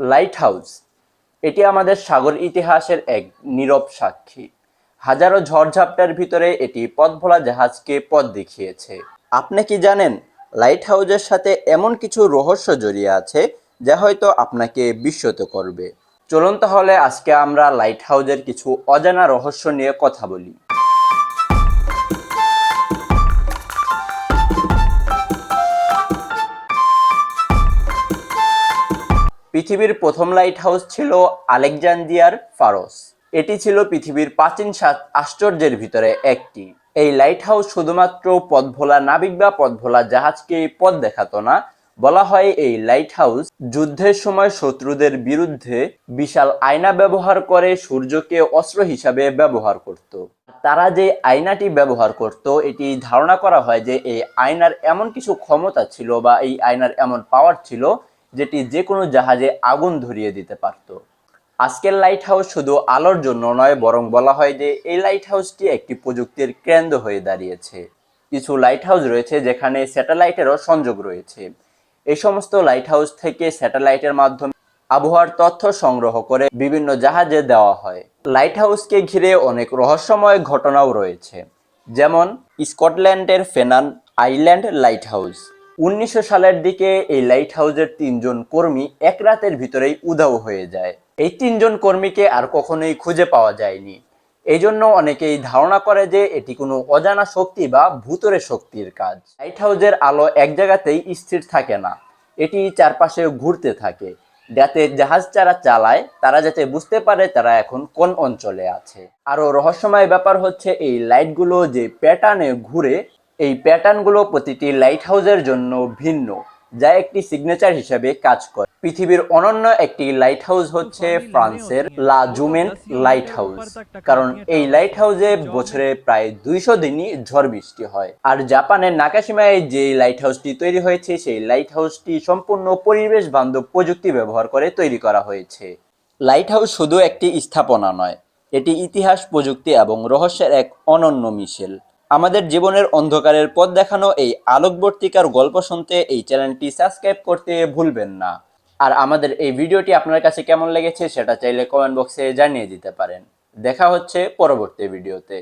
Light house এটি আমাদের সাগর ইতিহাসের এক নীরব সাক্ষী। হাজারো ঝড়ঝাপটার ভিতরে এটি পথভোলা জাহাজকে পথ দেখিয়েছে। আপনি কি জানেন, লাইট হাউসের সাথে এমন কিছু রহস্য জড়িয়ে আছে যা হয়তো আপনাকে বিস্মিত করবে। চলুন তাহলে আজকে আমরা লাইট হাউসের কিছু অজানা রহস্য নিয়ে কথা বলি। পৃথিবীর প্রথম লাইট হাউস ছিল আলেকজান্দ্রিয়ার ফারোস। এটি ছিল পৃথিবীর প্রাচীন 7 আশ্চর্যের ভিতরে একটি। এই লাইট হাউস শুধুমাত্র পথভোলা নাবিক বা পথভোলা জাহাজকে পথ দেখাতো না, বলা হয় এই লাইট হাউস যুদ্ধের সময় শত্রুদের বিরুদ্ধে বিশাল আয়না ব্যবহার করে সূর্যকে অস্ত্র হিসাবে ব্যবহার করত। তারা যে আয়নাটি ব্যবহার করত, এটি ধারণা করা হয় যে এই আয়নার এমন কিছু ক্ষমতা ছিল বা এই আয়নার এমন পাওয়ার ছিল যেটি যে কোনো জাহাজে আগুন ধরিয়ে দিতে পারত। আজকের লাইট হাউস শুধু আলোর জন্য নয়, বরং বলা হয় যে এই লাইট হাউসটি একটি প্রযুক্তির কেন্দ্র হয়ে দাঁড়িয়েছে। কিছু লাইট হাউস রয়েছে যেখানে স্যাটেলাইটেরও সংযোগ রয়েছে। এই সমস্ত লাইট হাউস থেকে স্যাটেলাইটের মাধ্যমে আবহাওয়ার তথ্য সংগ্রহ করে বিভিন্ন জাহাজে দেওয়া হয়। লাইট হাউসকে ঘিরে অনেক রহস্যময় ঘটনাও রয়েছে, যেমন স্কটল্যান্ডের ফেনান আইল্যান্ড লাইট হাউস। 1900 সালের দিকে এই লাইট হাউসের 3 জন কর্মী এক রাতের ভিতরেই উধাও হয়ে যায়। এই 3 জন কর্মীকে আর কখনোই খুঁজে পাওয়া যায়নি। এই জন্য অনেকেই ধারণা করে যে এটি কোনো অজানা শক্তি বা ভূতরে শক্তির কাজ। লাইট হাউসের আলো এক জায়গাতেই স্থির থাকে না, এটি চারপাশে ঘুরতে থাকে, যাতে জাহাজ যারা চালায় তারা যাতে বুঝতে পারে তারা এখন কোন অঞ্চলে আছে। আরো রহস্যময় ব্যাপার হচ্ছে এই লাইটগুলো যে প্যাটার্নে ঘুরে, এই প্যাটার্নগুলো প্রতিটি লাইট হাউসের জন্য ভিন্ন, যা একটি সিগনেচার হিসেবে কাজ করে। পৃথিবীর অনন্য একটি লাইট হাউস হচ্ছে ফ্রান্সের লা জুমেন্ট লাইট হাউস, কারণ এই লাইট হাউসে বছরে প্রায় 200 দিনই ঝড় বৃষ্টি হয়। আর জাপানের নাকাশিমায় যে লাইট হাউসটি তৈরি হয়েছে, সেই লাইট হাউসটি সম্পূর্ণ পরিবেশ বান্ধব প্রযুক্তি ব্যবহার করে তৈরি করা হয়েছে। লাইট হাউস শুধু একটি স্থাপনা নয়, এটি ইতিহাস, প্রযুক্তি এবং রহস্যের এক অনন্য মিশেল। আমাদের জীবনের অন্ধকারের পথ দেখানো এই আলোকবর্তিকার গল্প শুনতে এই চ্যানেলটি সাবস্ক্রাইব করতে ভুলবেন না। আর আমাদের এই ভিডিওটি আপনার কাছে কেমন লেগেছে সেটা চাইলে কমেন্ট বক্সে জানিয়ে দিতে পারেন। দেখা হচ্ছে পরবর্তী ভিডিওতে।